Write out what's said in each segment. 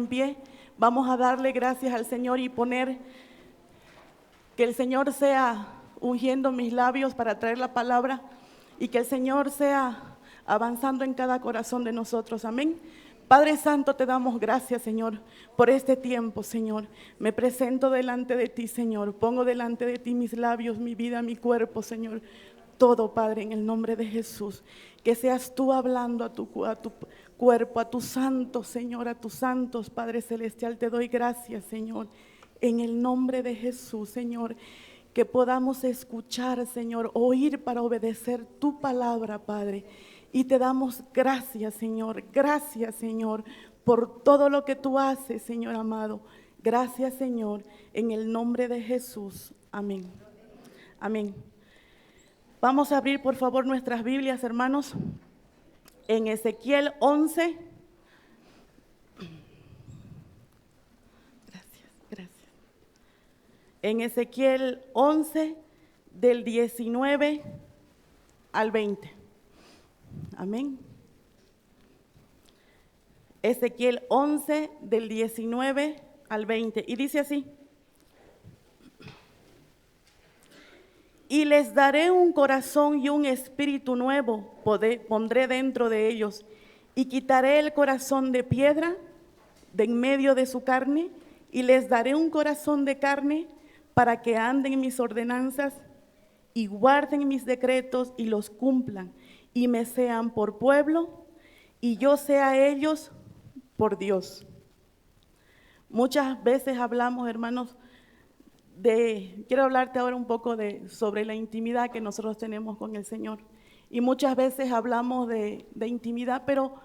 En pie, vamos a darle gracias al Señor y poner que el Señor sea ungiendo mis labios para traer la palabra y que el Señor sea avanzando en cada corazón de nosotros. Amén. Padre Santo, te damos gracias, Señor, por este tiempo, Señor. Me presento delante de ti, Señor. Pongo delante de ti mis labios, mi vida, mi cuerpo, Señor. Todo, Padre, en el nombre de Jesús. Que seas tú hablando a tu cuerpo, a tus santos, Señor, a tus santos, Padre Celestial. Te doy gracias, Señor, en el nombre de Jesús, Señor. Que podamos escuchar, Señor, oír para obedecer tu palabra, Padre. Y te damos gracias, Señor, por todo lo que tú haces, Señor amado. Gracias, Señor, en el nombre de Jesús. Amén. Amén. Vamos a abrir, por favor, nuestras Biblias, hermanos, en Ezequiel 11. Gracias. En Ezequiel 11, del 19 al 20. Amén. Ezequiel 11, del 19 al 20. Y dice así: y les daré un corazón y un espíritu nuevo, pondré dentro de ellos, y quitaré el corazón de piedra de en medio de su carne, y les daré un corazón de carne para que anden en mis ordenanzas y guarden mis decretos y los cumplan, y me sean por pueblo, y yo sea ellos por Dios. Muchas veces hablamos, hermanos, quiero hablarte ahora un poco sobre la intimidad que nosotros tenemos con el Señor. Y muchas veces hablamos de intimidad, pero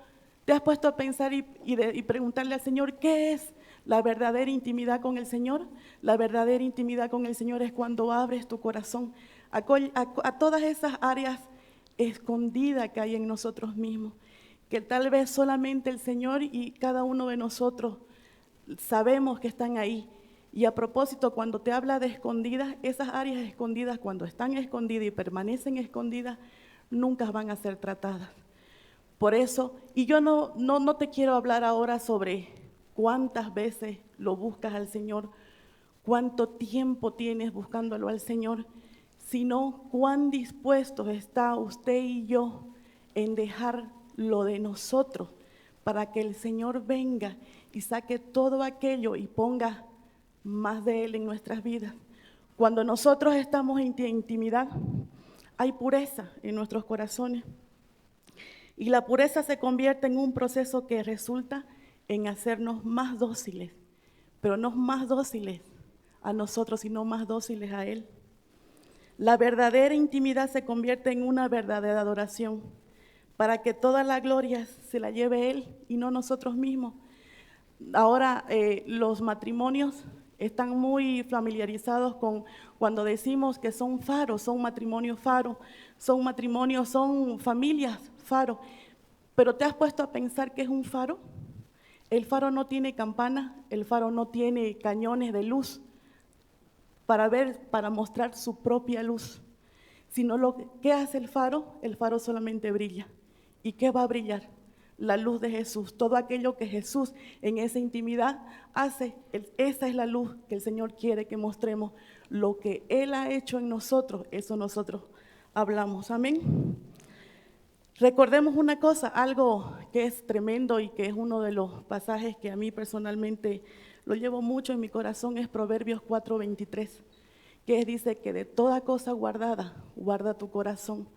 te has puesto a pensar y preguntarle al Señor, ¿qué es la verdadera intimidad con el Señor? La verdadera intimidad con el Señor es cuando abres tu corazón a todas esas áreas escondidas que hay en nosotros mismos, que tal vez solamente el Señor y cada uno de nosotros sabemos que están ahí. Y a propósito, cuando te habla de escondidas, esas áreas escondidas, cuando están escondidas y permanecen escondidas, nunca van a ser tratadas. Por eso, y yo no te quiero hablar ahora sobre cuántas veces lo buscas al Señor, cuánto tiempo tienes buscándolo al Señor, sino cuán dispuestos está usted y yo en dejar lo de nosotros para que el Señor venga y saque todo aquello y ponga más de Él en nuestras vidas. Cuando nosotros estamos en intimidad, hay pureza en nuestros corazones. Y la pureza se convierte en un proceso que resulta en hacernos más dóciles, pero no más dóciles a nosotros, sino más dóciles a Él. La verdadera intimidad se convierte en una verdadera adoración, para que toda la gloria se la lleve Él y no nosotros mismos. Ahora los matrimonios están muy familiarizados con cuando decimos que son faros, son matrimonios faros, son familias faros. Pero ¿te has puesto a pensar qué es un faro? El faro no tiene campana, el faro no tiene cañones de luz para mostrar su propia luz, sino ¿qué hace el faro? El faro solamente brilla. ¿Y qué va a brillar? La luz de Jesús, todo aquello que Jesús en esa intimidad hace, esa es la luz que el Señor quiere que mostremos. Lo que Él ha hecho en nosotros, eso nosotros hablamos. Amén. Recordemos una cosa, algo que es tremendo y que es uno de los pasajes que a mí personalmente lo llevo mucho en mi corazón, es Proverbios 4:23, que dice que de toda cosa guardada, guarda tu corazón,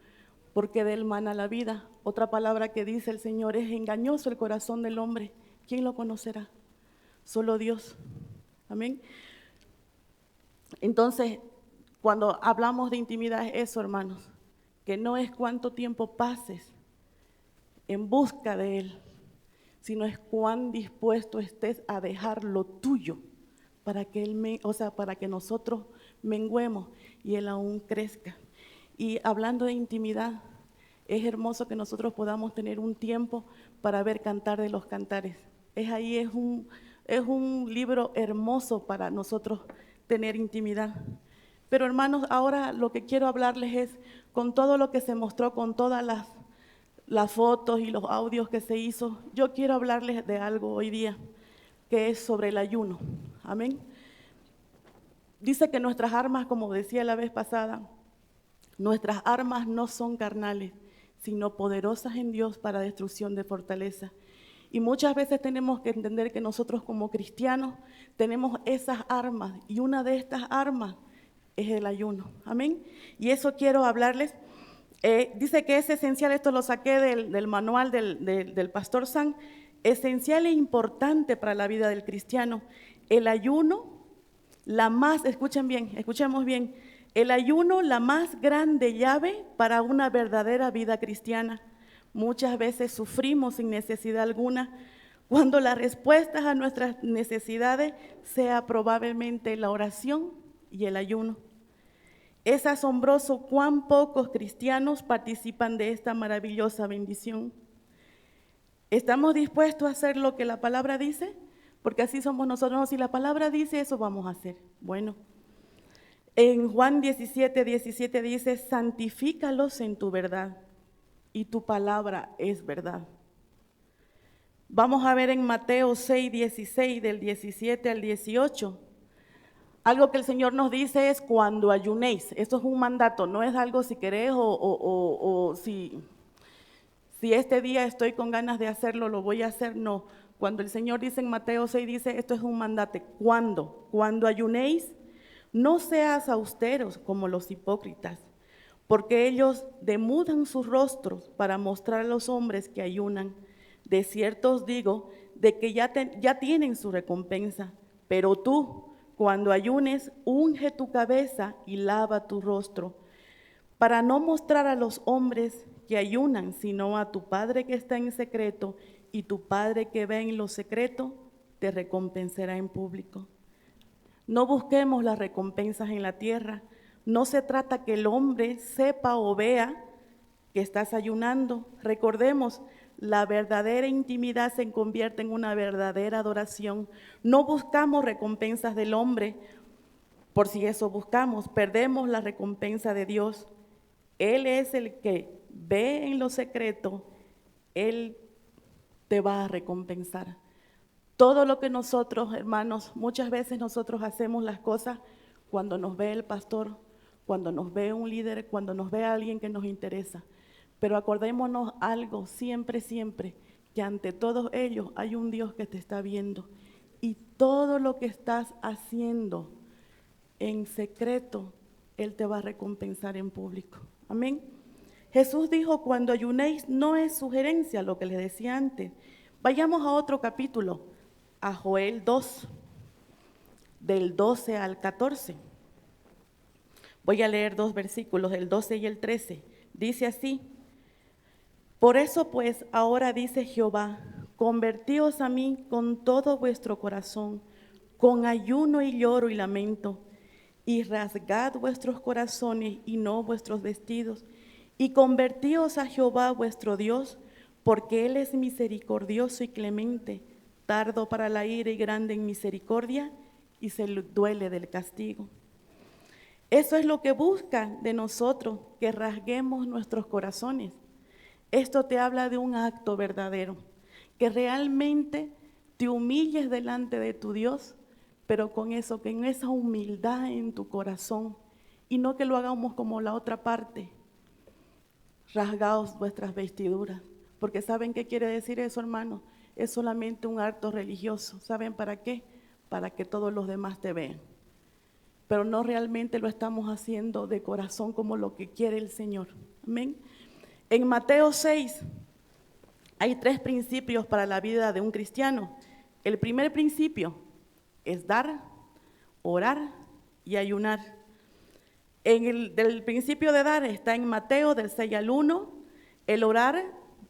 porque de él mana la vida. Otra palabra que dice el Señor es engañoso el corazón del hombre. ¿Quién lo conocerá? Solo Dios. Amén. Entonces, cuando hablamos de intimidad es eso, hermanos, que no es cuánto tiempo pases en busca de Él, sino es cuán dispuesto estés a dejar lo tuyo para que para que nosotros menguemos y Él aún crezca. Y hablando de intimidad, es hermoso que nosotros podamos tener un tiempo para ver Cantar de los Cantares. Es un libro hermoso para nosotros tener intimidad. Pero hermanos, ahora lo que quiero hablarles es, con todo lo que se mostró, con todas las fotos y los audios que se hizo, yo quiero hablarles de algo hoy día. que es sobre el ayuno. Amén. Dice que nuestras armas, como decía la vez pasada, nuestras armas no son carnales, sino poderosas en Dios para destrucción de fortaleza. Y muchas veces tenemos que entender que nosotros como cristianos tenemos esas armas, y una de estas armas es el ayuno. Amén. Y eso quiero hablarles. Dice que es esencial, esto lo saqué del manual del pastor San, esencial e importante para la vida del cristiano. El ayuno, escuchemos bien, el ayuno, la más grande llave para una verdadera vida cristiana. Muchas veces sufrimos sin necesidad alguna, cuando la respuesta a nuestras necesidades sea probablemente la oración y el ayuno. Es asombroso cuán pocos cristianos participan de esta maravillosa bendición. ¿Estamos dispuestos a hacer lo que la palabra dice? Porque así somos nosotros. Si la palabra dice, eso vamos a hacer. Bueno, en Juan 17:17 dice, santifícalos en tu verdad, y tu palabra es verdad. Vamos a ver en Mateo 6:16, del 17 al 18. Algo que el Señor nos dice es cuando ayunéis. Esto es un mandato, no es algo si querés o si este día estoy con ganas de hacerlo, lo voy a hacer. No, cuando el Señor dice en Mateo 6, dice esto es un mandato. Cuando ayunéis, no seas austeros como los hipócritas, porque ellos demudan sus rostros para mostrar a los hombres que ayunan. De cierto os digo, de que ya tienen su recompensa. Pero tú, cuando ayunes, unge tu cabeza y lava tu rostro, para no mostrar a los hombres que ayunan, sino a tu Padre que está en secreto, y tu Padre que ve en lo secreto te recompensará en público. No busquemos las recompensas en la tierra. No se trata que el hombre sepa o vea que estás ayunando. Recordemos, la verdadera intimidad se convierte en una verdadera adoración. No buscamos recompensas del hombre, por si eso buscamos, perdemos la recompensa de Dios. Él es el que ve en lo secreto, Él te va a recompensar. Todo lo que nosotros, hermanos, muchas veces nosotros hacemos las cosas cuando nos ve el pastor, cuando nos ve un líder, cuando nos ve alguien que nos interesa. Pero acordémonos algo, siempre, que ante todos ellos hay un Dios que te está viendo. Y todo lo que estás haciendo en secreto, Él te va a recompensar en público. Amén. Jesús dijo, cuando ayunéis, no es sugerencia lo que les decía antes. Vayamos a otro capítulo, a Joel 2, del 12 al 14. Voy a leer 2 versículos, el 12 y el 13. Dice así: por eso pues, ahora dice Jehová, convertíos a mí con todo vuestro corazón, con ayuno y lloro y lamento, y rasgad vuestros corazones y no vuestros vestidos, y convertíos a Jehová vuestro Dios, porque Él es misericordioso y clemente, tardo para la ira y grande en misericordia, y se duele del castigo. Eso es lo que busca de nosotros, que rasguemos nuestros corazones. Esto te habla de un acto verdadero, que realmente te humilles delante de tu Dios, pero con eso, que en esa humildad en tu corazón, y no que lo hagamos como la otra parte, rasgaos vuestras vestiduras, porque ¿saben qué quiere decir eso, hermano? Es solamente un acto religioso. ¿Saben para qué? Para que todos los demás te vean, pero no realmente lo estamos haciendo de corazón como lo que quiere el Señor. Amén. En Mateo 6 hay 3 principios para la vida de un cristiano. El primer principio es dar, orar y ayunar. Del principio de dar está en Mateo del 6 al 1, el orar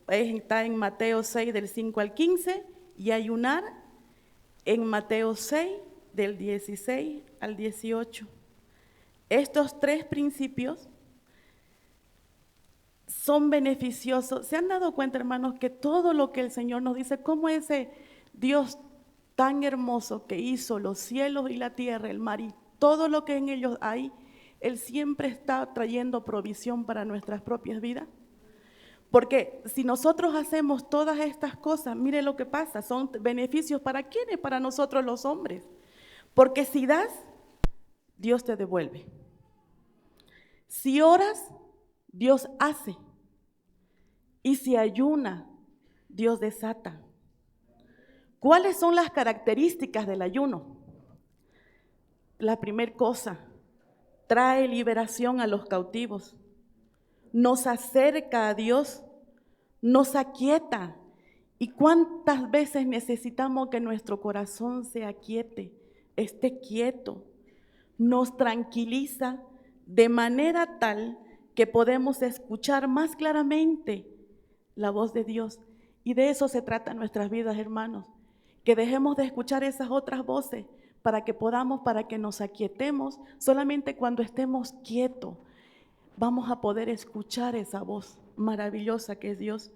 está en Mateo 6 del 5 al 15 y ayunar en Mateo 6 del 16 al 18. Estos 3 principios son beneficiosos. ¿Se han dado cuenta, hermanos, que todo lo que el Señor nos dice, como ese Dios tan hermoso que hizo los cielos y la tierra, el mar y todo lo que en ellos hay, Él siempre está trayendo provisión para nuestras propias vidas? Porque si nosotros hacemos todas estas cosas, mire lo que pasa, son beneficios ¿para quiénes? Para nosotros los hombres. Porque si das, Dios te devuelve. Si oras, Dios hace. Y si ayuna, Dios desata. ¿Cuáles son las características del ayuno? La primera cosa, trae liberación a los cautivos, nos acerca a Dios, nos aquieta. ¿Y cuántas veces necesitamos que nuestro corazón se aquiete, esté quieto? Nos tranquiliza de manera tal que podemos escuchar más claramente la voz de Dios. Y de eso se trata en nuestras vidas, hermanos, que dejemos de escuchar esas otras voces para que nos aquietemos. Solamente cuando estemos quietos vamos a poder escuchar esa voz maravillosa que es Dios.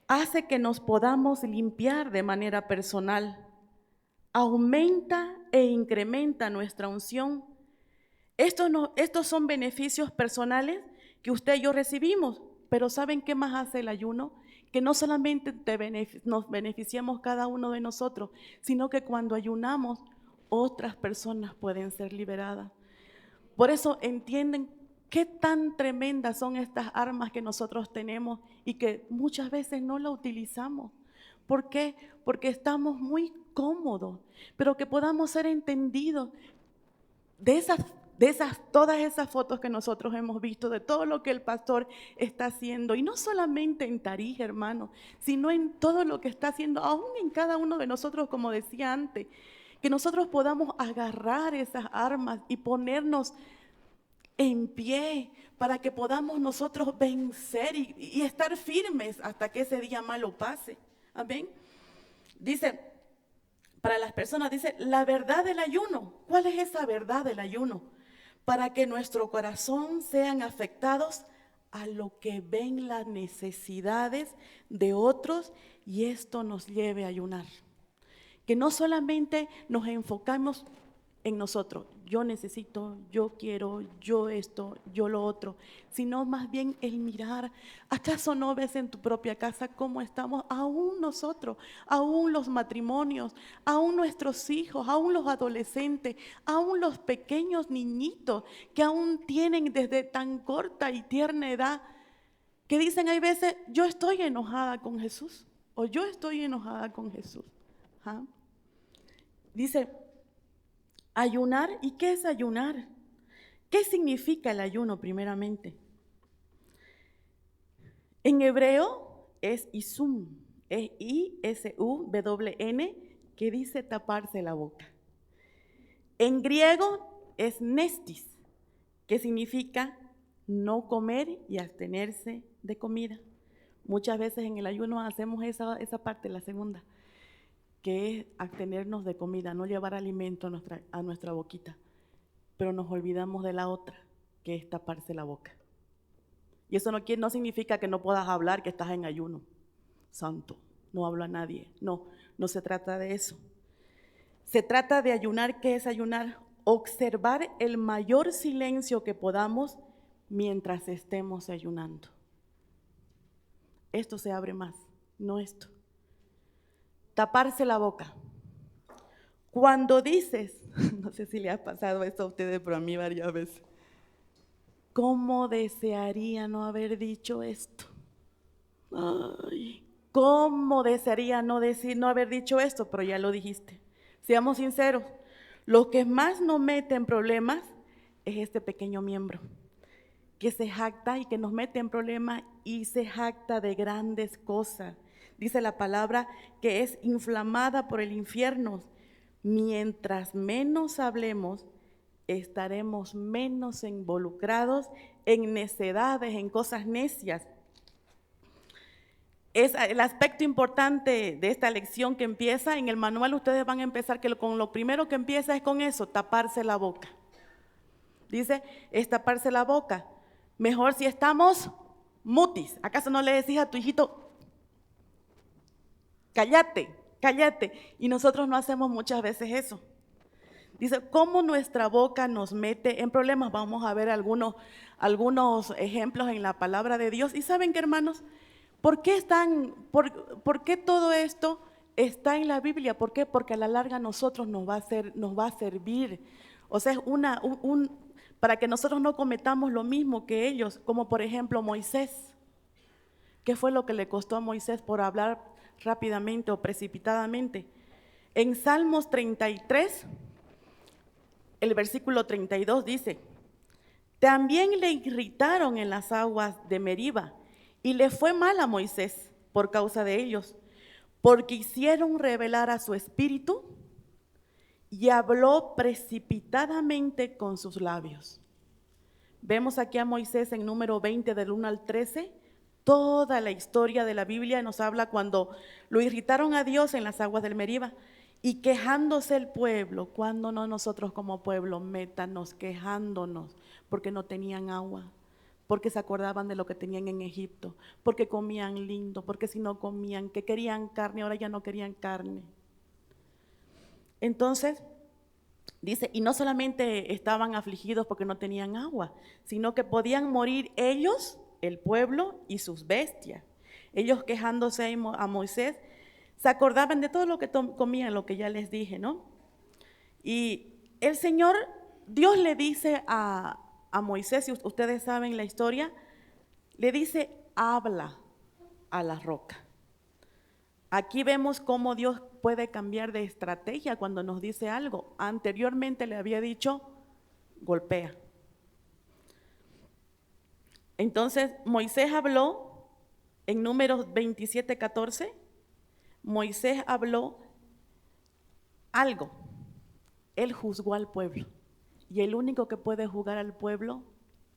Hace que nos podamos limpiar de manera personal, aumenta e incrementa nuestra unción. Estos son beneficios personales que usted y yo recibimos, pero ¿saben qué más hace el ayuno? Que no solamente nos beneficiamos cada uno de nosotros, sino que cuando ayunamos, otras personas pueden ser liberadas. Por eso entienden qué tan tremendas son estas armas que nosotros tenemos y que muchas veces no la utilizamos. ¿Por qué? Porque estamos muy cómodos, pero que podamos ser entendidos todas esas fotos que nosotros hemos visto, de todo lo que el pastor está haciendo, y no solamente en Tarija, hermano, sino en todo lo que está haciendo, aún en cada uno de nosotros, como decía antes, que nosotros podamos agarrar esas armas y ponernos en pie para que podamos nosotros vencer y estar firmes hasta que ese día malo pase. Amén. Dice, para las personas, dice, la verdad del ayuno. ¿Cuál es esa verdad del ayuno? Para que nuestro corazón sean afectados a lo que ven las necesidades de otros y esto nos lleve a ayunar. Que no solamente nos enfocamos en nosotros, yo necesito, yo quiero, yo esto, yo lo otro, sino más bien el mirar. ¿Acaso no ves en tu propia casa cómo estamos aún nosotros, aún los matrimonios, aún nuestros hijos, aún los adolescentes, aún los pequeños niñitos que aún tienen desde tan corta y tierna edad, que dicen hay veces, yo estoy enojada con Jesús o yo estoy enojada con Jesús? ¿Ah? Dice, ayunar. ¿Y qué es ayunar? ¿Qué significa el ayuno primeramente? En hebreo es isum, es I-S-U-W-N, que dice taparse la boca. En griego es nestis, que significa no comer y abstenerse de comida. Muchas veces en el ayuno hacemos esa parte, la segunda, que es abstenernos de comida, no llevar alimento a nuestra boquita, pero nos olvidamos de la otra, que es taparse la boca. Y eso no significa que no puedas hablar, que estás en ayuno. Santo, no hablo a nadie. No, no se trata de eso. Se trata de ayunar. ¿Qué es ayunar? Observar el mayor silencio que podamos mientras estemos ayunando. Esto se abre más, no esto. Taparse la boca. Cuando dices, no sé si le ha pasado esto a ustedes, pero a mí varias veces, ¿cómo desearía no haber dicho esto? Ay, ¿cómo desearía no haber dicho esto? Pero ya lo dijiste. Seamos sinceros, lo que más nos mete en problemas es este pequeño miembro, que se jacta y que nos mete en problemas y se jacta de grandes cosas. Dice la palabra que es inflamada por el infierno. Mientras menos hablemos, estaremos menos involucrados en necedades, en cosas necias. Es el aspecto importante de esta lección que empieza en el manual. Ustedes van a empezar con lo primero que empieza es con eso, taparse la boca. Dice, es taparse la boca. Mejor si estamos mutis. ¿Acaso no le decís a tu hijito, cállate, cállate? Y nosotros no hacemos muchas veces eso. Dice, ¿cómo nuestra boca nos mete en problemas? Vamos a ver algunos ejemplos en la palabra de Dios. Y ¿saben qué, hermanos? ¿Por qué todo esto está en la Biblia? ¿Por qué? Porque a la larga nosotros nos va a servir. O sea, es para que nosotros no cometamos lo mismo que ellos, como por ejemplo Moisés. ¿Qué fue lo que le costó a Moisés por hablar rápidamente o precipitadamente? En Salmos 33, el versículo 32 dice, también le irritaron en las aguas de Meriba y le fue mal a Moisés por causa de ellos, porque hicieron revelar a su espíritu y habló precipitadamente con sus labios. Vemos aquí a Moisés en número 20 del 1 al 13, toda la historia de la Biblia nos habla cuando lo irritaron a Dios en las aguas del Meriba y quejándose el pueblo, cuando no nosotros como pueblo, métanos quejándonos porque no tenían agua, porque se acordaban de lo que tenían en Egipto, porque comían lindo, porque si no comían, que querían carne, ahora ya no querían carne. Entonces, dice, y no solamente estaban afligidos porque no tenían agua, sino que podían morir ellos, el pueblo y sus bestias. Ellos quejándose a Moisés, se acordaban de todo lo que comían, lo que ya les dije, ¿no? Y el Señor, Dios le dice a Moisés, si ustedes saben la historia, le dice, habla a la roca. Aquí vemos cómo Dios puede cambiar de estrategia cuando nos dice algo. Anteriormente le había dicho, golpea. Entonces Moisés habló en Números 27:14. Moisés habló algo. Él juzgó al pueblo. Y el único que puede juzgar al pueblo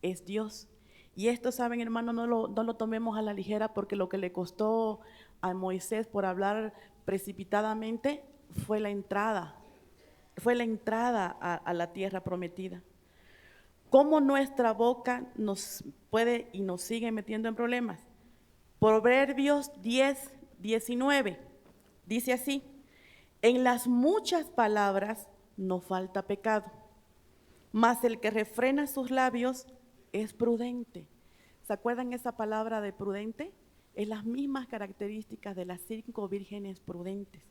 es Dios. Y esto, saben, hermano, no lo tomemos a la ligera, porque lo que le costó a Moisés por hablar precipitadamente fue la entrada a la tierra prometida. ¿Cómo nuestra boca nos puede y nos sigue metiendo en problemas? Proverbios 10:19 dice así, en las muchas palabras no falta pecado, mas el que refrena sus labios es prudente. ¿Se acuerdan esa palabra de prudente? Es las mismas características de las 5 vírgenes prudentes.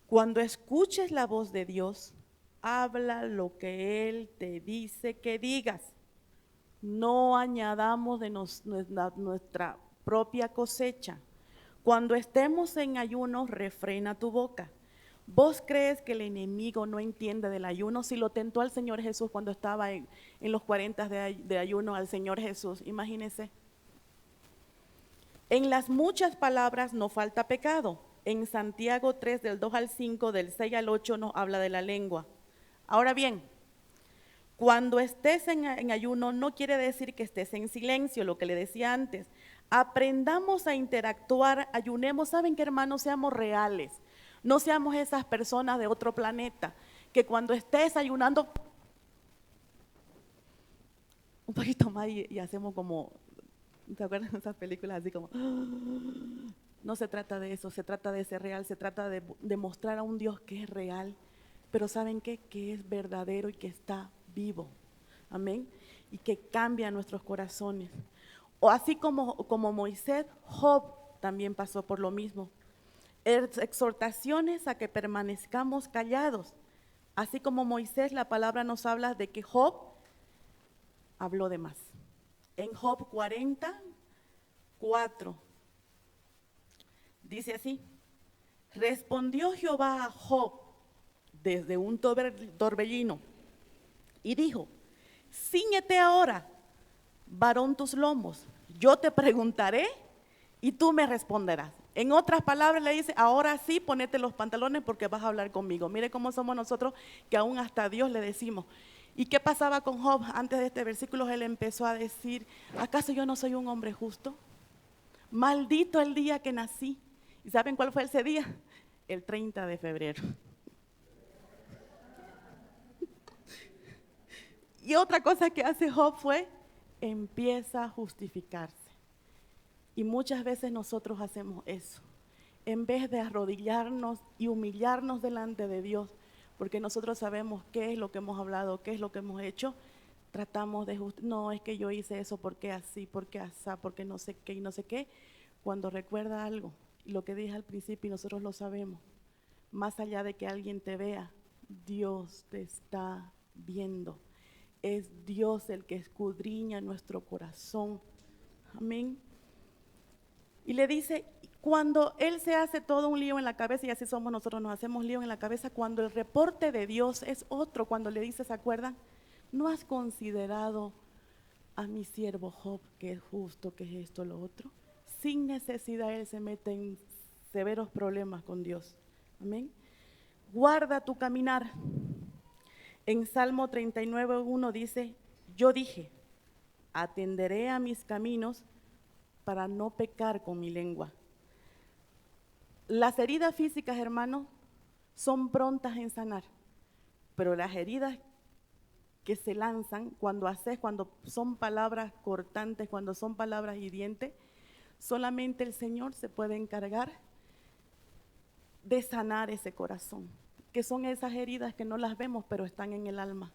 Cuando escuches la voz de Dios, habla lo que Él te dice que digas. No añadamos de nuestra propia cosecha. Cuando estemos en ayuno, refrena tu boca. ¿Vos crees que el enemigo no entiende del ayuno? Si lo tentó al Señor Jesús cuando estaba en los 40 de ayuno al Señor Jesús, imagínense. En las muchas palabras no falta pecado. En Santiago 3, del 2 al 5, del 6 al 8, nos habla de la lengua. Ahora bien, cuando estés en ayuno, no quiere decir que estés en silencio, lo que le decía antes. Aprendamos a interactuar, ayunemos. ¿Saben qué, hermanos? Seamos reales. No seamos esas personas de otro planeta, que cuando estés ayunando, un poquito más y hacemos como, ¿se acuerdan de esas películas así como? No se trata de eso, se trata de ser real, se trata de demostrar a un Dios que es real, pero ¿saben qué? Que es verdadero y que está vivo. Amén. Y que cambia nuestros corazones. O así como Moisés, Job también pasó por lo mismo. Exhortaciones a que permanezcamos callados. Así como Moisés, la palabra nos habla de que Job habló de más. En Job 40:4 dice así, respondió Jehová a Job desde un torbellino y dijo, cíñete ahora, varón, tus lomos, yo te preguntaré y tú me responderás. En otras palabras le dice, ahora sí, ponete los pantalones porque vas a hablar conmigo. Mire cómo somos nosotros, que aún hasta a Dios le decimos. ¿Y qué pasaba con Job? Antes de este versículo él empezó a decir, ¿acaso yo no soy un hombre justo? Maldito el día que nací. ¿Y saben cuál fue ese día? El 30 de febrero. Y otra cosa que hace Job fue, empieza a justificarse. Y muchas veces nosotros hacemos eso. En vez de arrodillarnos y humillarnos delante de Dios, porque nosotros sabemos qué es lo que hemos hablado, qué es lo que hemos hecho. Tratamos de no, es que yo hice eso, porque así, porque asá, porque no sé qué y no sé qué. Cuando recuerda algo, lo que dije al principio y nosotros lo sabemos, más allá de que alguien te vea, Dios te está viendo. Es Dios el que escudriña nuestro corazón. Amén. Y le dice, cuando Él se hace todo un lío en la cabeza, y así somos nosotros, nos hacemos lío en la cabeza, cuando el reporte de Dios es otro, cuando le dice, ¿se acuerdan? ¿No has considerado a mi siervo Job, que es justo, que es esto, lo otro? Sin necesidad Él se mete en severos problemas con Dios. Amén. Guarda tu caminar. En Salmo 39:1 dice, yo dije, atenderé a mis caminos para no pecar con mi lengua. Las heridas físicas, hermanos, son prontas en sanar, pero las heridas que se lanzan cuando son palabras cortantes, cuando son palabras hirientes, solamente el Señor se puede encargar de sanar ese corazón, que son esas heridas que no las vemos, pero están en el alma.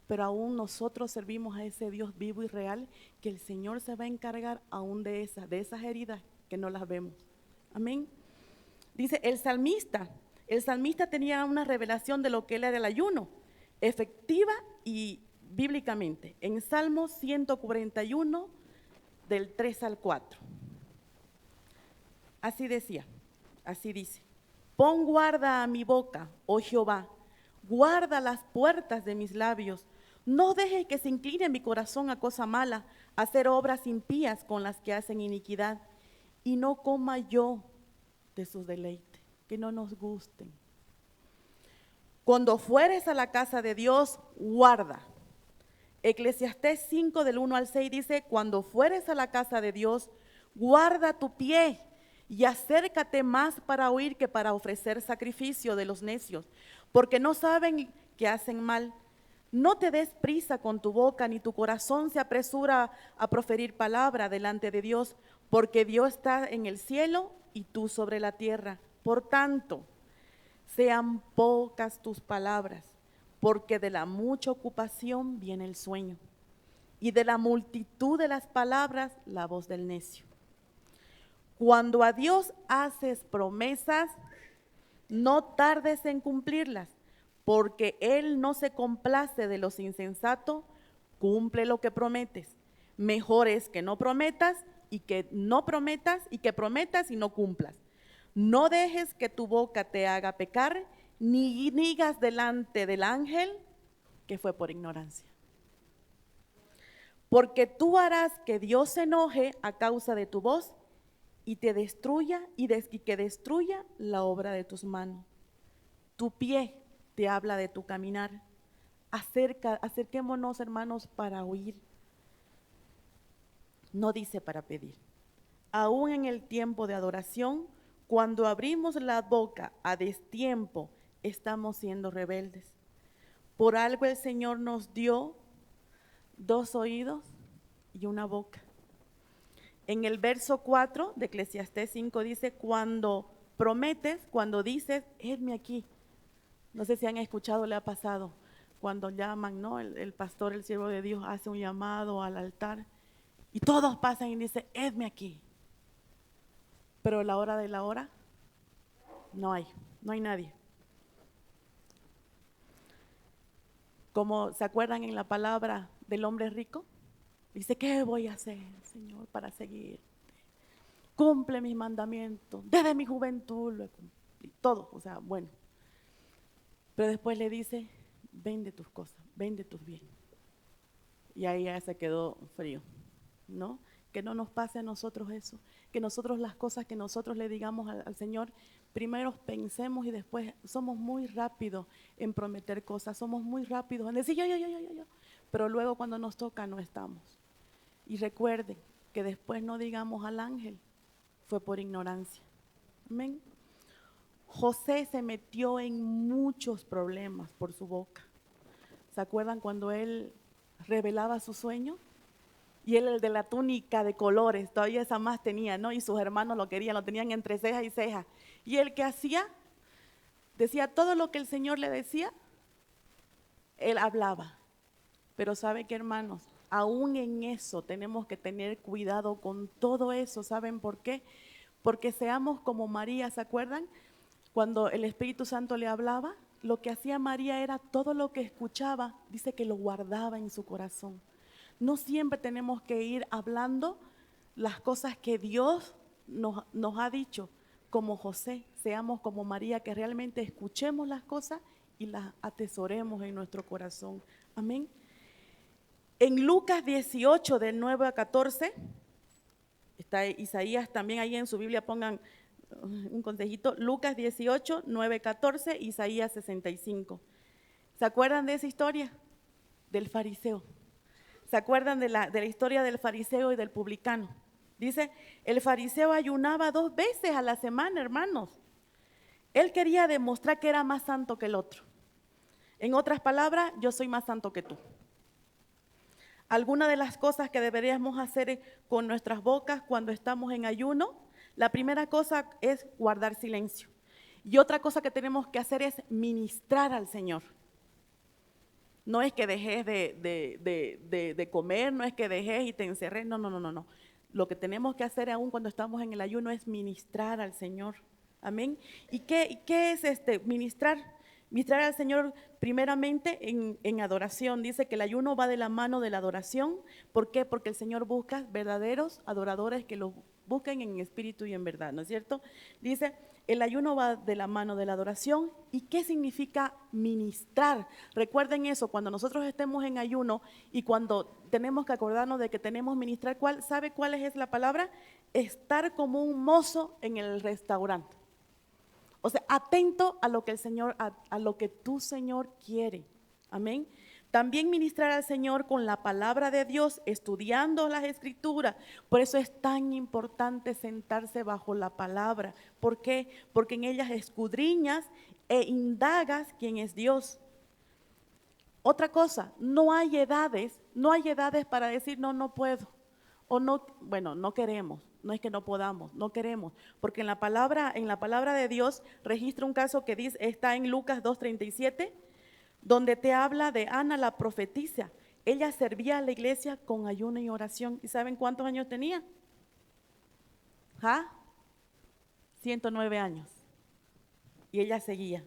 Pero aún nosotros servimos a ese Dios vivo y real, que el Señor se va a encargar aún de esas heridas que no las vemos. Amén. Dice el salmista tenía una revelación de lo que era el ayuno, efectiva y bíblicamente, en Salmo 141, del 3 al 4. Así decía, así dice, pon guarda a mi boca, oh Jehová, guarda las puertas de mis labios, no dejes que se incline mi corazón a cosa mala, a hacer obras impías con las que hacen iniquidad, y no coma yo de sus deleites, que no nos gusten. Cuando fueres a la casa de Dios, guarda. Eclesiastés 5 del 1 al 6 dice, cuando fueres a la casa de Dios, guarda tu pie y acércate más para oír que para ofrecer sacrificio de los necios, porque no saben que hacen mal. No te des prisa con tu boca, ni tu corazón se apresura a proferir palabra delante de Dios, porque Dios está en el cielo y tú sobre la tierra. Por tanto, sean pocas tus palabras, porque de la mucha ocupación viene el sueño, y de la multitud de las palabras la voz del necio. Cuando a Dios haces promesas, no tardes en cumplirlas, porque Él no se complace de los insensatos, cumple lo que prometes. Mejor es que no prometas y que no prometas y que prometas y no cumplas. No dejes que tu boca te haga pecar, ni digas delante del ángel que fue por ignorancia. Porque tú harás que Dios se enoje a causa de tu voz y te destruya y que destruya la obra de tus manos. Tu pie te habla de tu caminar. Acerquémonos, hermanos, para oír. No dice para pedir. Aún en el tiempo de adoración, cuando abrimos la boca a destiempo, estamos siendo rebeldes. Por algo el Señor nos dio 2 oídos y una boca. En el verso 4 de Eclesiastés 5 dice, cuando prometes, cuando dices, hedme aquí. No sé si han escuchado, le ha pasado, cuando llaman, ¿no? El pastor, el siervo de Dios, hace un llamado al altar y todos pasan y dicen, hedme aquí. Pero a la hora de la hora, no hay nadie. Como se acuerdan en la palabra del hombre rico, dice, ¿qué voy a hacer, Señor, para seguirte? Cumple mis mandamientos, desde mi juventud lo he cumplido, todo, o sea, bueno. Pero después le dice, vende tus cosas, vende tus bienes. Y ahí ya se quedó frío, ¿no? Que no nos pase a nosotros eso, que nosotros las cosas que nosotros le digamos al Señor, primero pensemos y después somos muy rápidos en prometer cosas, somos muy rápidos en decir yo, pero luego cuando nos toca no estamos. Y recuerden que después no digamos al ángel, fue por ignorancia. Amén. José se metió en muchos problemas por su boca. ¿Se acuerdan cuando él revelaba su sueño? Y él, el de la túnica de colores, todavía esa más tenía, ¿no? Y sus hermanos lo querían, lo tenían entre ceja y ceja. Y el que hacía, decía todo lo que el Señor le decía, él hablaba. Pero ¿sabe qué, hermanos? Aún en eso tenemos que tener cuidado con todo eso. ¿Saben por qué? Porque seamos como María, ¿se acuerdan? Cuando el Espíritu Santo le hablaba, lo que hacía María era todo lo que escuchaba, dice que lo guardaba en su corazón. No siempre tenemos que ir hablando las cosas que Dios nos ha dicho, como José, seamos como María, que realmente escuchemos las cosas y las atesoremos en nuestro corazón. Amén. En Lucas 18, del 9 a 14, está Isaías también ahí en su Biblia, pongan un consejito, Lucas 18, 9, 14, Isaías 65. ¿Se acuerdan de esa historia? Del fariseo. ¿Se acuerdan de la historia del fariseo y del publicano? Dice, el fariseo ayunaba 2 veces a la semana, hermanos. Él quería demostrar que era más santo que el otro. En otras palabras, yo soy más santo que tú. Algunas de las cosas que deberíamos hacer con nuestras bocas cuando estamos en ayuno, la primera cosa es guardar silencio. Y otra cosa que tenemos que hacer es ministrar al Señor. No es que dejes de comer, no es que dejes y te encerres, no. Lo que tenemos que hacer aún cuando estamos en el ayuno es ministrar al Señor. Amén. ¿Y qué es ministrar? Ministrar al Señor primeramente en adoración. Dice que el ayuno va de la mano de la adoración. ¿Por qué? Porque el Señor busca verdaderos adoradores que lo busquen en espíritu y en verdad, ¿no es cierto? Dice, el ayuno va de la mano de la adoración. ¿Y qué significa ministrar? Recuerden eso, cuando nosotros estemos en ayuno y cuando tenemos que acordarnos de que tenemos que ministrar, ¿sabe cuál es la palabra? Estar como un mozo en el restaurante. O sea, atento a lo que el Señor, a lo que tu Señor quiere. Amén. También ministrar al Señor con la palabra de Dios, estudiando las Escrituras. Por eso es tan importante sentarse bajo la palabra. ¿Por qué? Porque en ellas escudriñas e indagas quién es Dios. Otra cosa, no hay edades para decir no puedo. O no, bueno, no queremos. No es que no podamos, no queremos, porque en la palabra de Dios registra un caso que dice, está en Lucas 2:37, donde te habla de Ana la profetisa. Ella servía a la iglesia con ayuno y oración. ¿Y saben cuántos años tenía? 109 años. Y ella seguía.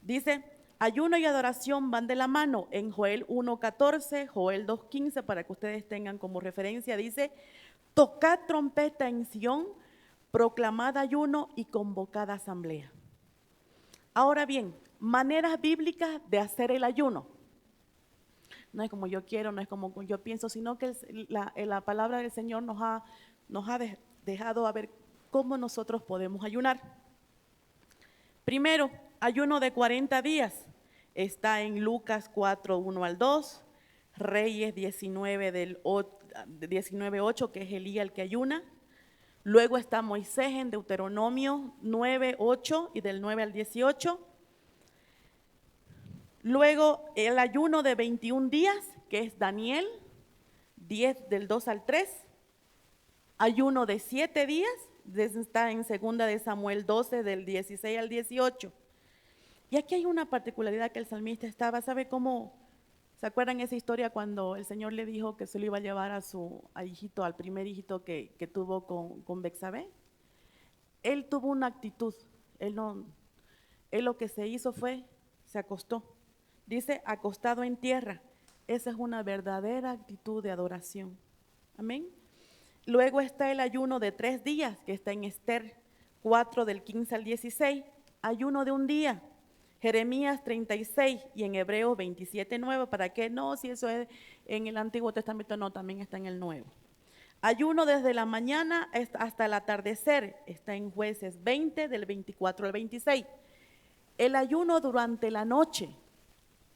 Dice, ayuno y adoración van de la mano. En Joel 1:14, Joel 2:15, para que ustedes tengan como referencia, dice, tocad trompeta en Sión, proclamad ayuno y convocad asamblea. Ahora bien, maneras bíblicas de hacer el ayuno. No es como yo quiero, no es como yo pienso, sino que la palabra del Señor nos ha dejado a ver cómo nosotros podemos ayunar. Primero, ayuno de 40 días. Está en Lucas 4:1-2, Reyes 19:8, que es Elías el que ayuna. Luego está Moisés en Deuteronomio 9:8 y del 9 al 18. Luego el ayuno de 21 días, que es Daniel 10 del 2 al 3. Ayuno de 7 días, está en 2 de Samuel 12 del 16 al 18. Y aquí hay una particularidad que el salmista estaba, ¿sabe cómo? ¿Se acuerdan esa historia cuando el Señor le dijo que se lo iba a llevar a su hijito, al primer hijito que tuvo con Betsabé? Él tuvo una actitud, él lo que se hizo fue, se acostó. Dice, acostado en tierra. Esa es una verdadera actitud de adoración. Amén. Luego está el ayuno de 3 días, que está en Esther 4 del 15 al 16. Ayuno de un día. Jeremías 36 y en Hebreos 27:9. ¿Para qué? No, si eso es en el Antiguo Testamento, no, también está en el Nuevo. Ayuno desde la mañana hasta el atardecer. Está en Jueces 20 del 24 al 26. El ayuno durante la noche,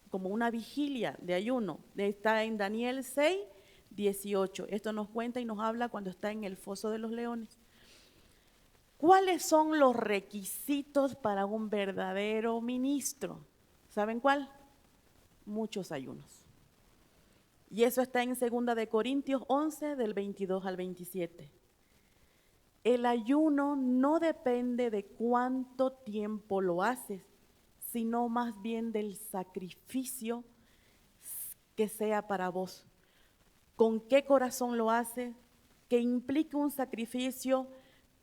como una vigilia de ayuno, está en Daniel 6:18. Esto nos cuenta y nos habla cuando está en el foso de los leones. ¿Cuáles son los requisitos para un verdadero ministro? ¿Saben cuál? Muchos ayunos. Y eso está en 2 de Corintios 11 del 22 al 27. El ayuno no depende de cuánto tiempo lo haces, sino más bien del sacrificio que sea para vos. ¿Con qué corazón lo haces? Que implica un sacrificio,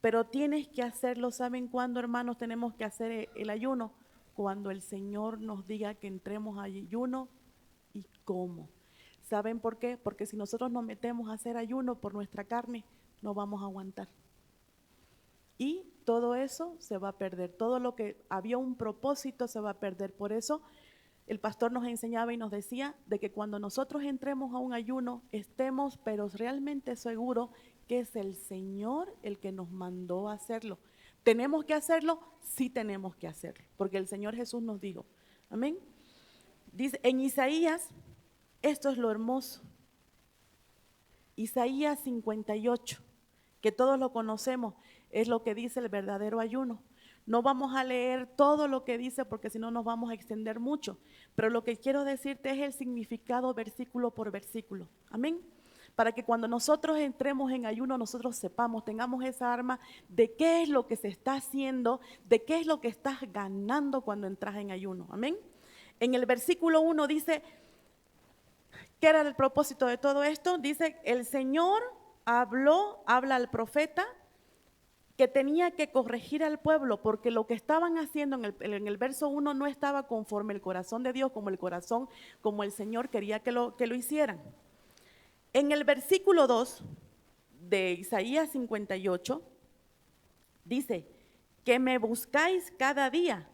pero tienes que hacerlo. ¿Saben cuándo, hermanos, tenemos que hacer el ayuno? Cuando el Señor nos diga que entremos a ayuno y cómo. ¿Saben por qué? Porque si nosotros nos metemos a hacer ayuno por nuestra carne, no vamos a aguantar. Y todo eso se va a perder. Todo lo que había un propósito se va a perder. Por eso el pastor nos enseñaba y nos decía de que cuando nosotros entremos a un ayuno, estemos pero realmente seguros que es el Señor el que nos mandó a hacerlo. ¿Tenemos que hacerlo? Sí tenemos que hacerlo, porque el Señor Jesús nos dijo. Amén. Dice en Isaías, esto es lo hermoso. Isaías 58, que todos lo conocemos, es lo que dice el verdadero ayuno. No vamos a leer todo lo que dice porque si no nos vamos a extender mucho, pero lo que quiero decirte es el significado versículo por versículo. Amén. Para que cuando nosotros entremos en ayuno, nosotros sepamos, tengamos esa arma de qué es lo que se está haciendo, de qué es lo que estás ganando cuando entras en ayuno. Amén. En el versículo 1 dice, ¿qué era el propósito de todo esto? Dice, el Señor habla al profeta que tenía que corregir al pueblo porque lo que estaban haciendo en el verso 1 no estaba conforme el corazón de Dios, como el Señor quería que lo hicieran. En el versículo 2 de Isaías 58 dice, que me buscáis cada día,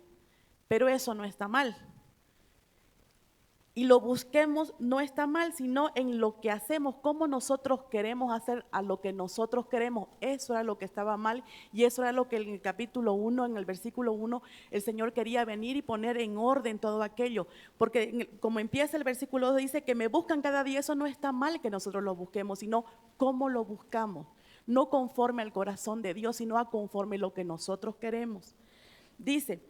pero eso no está mal. Y lo busquemos no está mal, sino en lo que hacemos, cómo nosotros queremos hacer a lo que nosotros queremos. Eso era lo que estaba mal y eso era lo que en el capítulo 1, en el versículo 1, el Señor quería venir y poner en orden todo aquello. Porque como empieza el versículo 2, dice que me buscan cada día, eso no está mal que nosotros lo busquemos, sino cómo lo buscamos. No conforme al corazón de Dios, sino a conforme lo que nosotros queremos. Dice,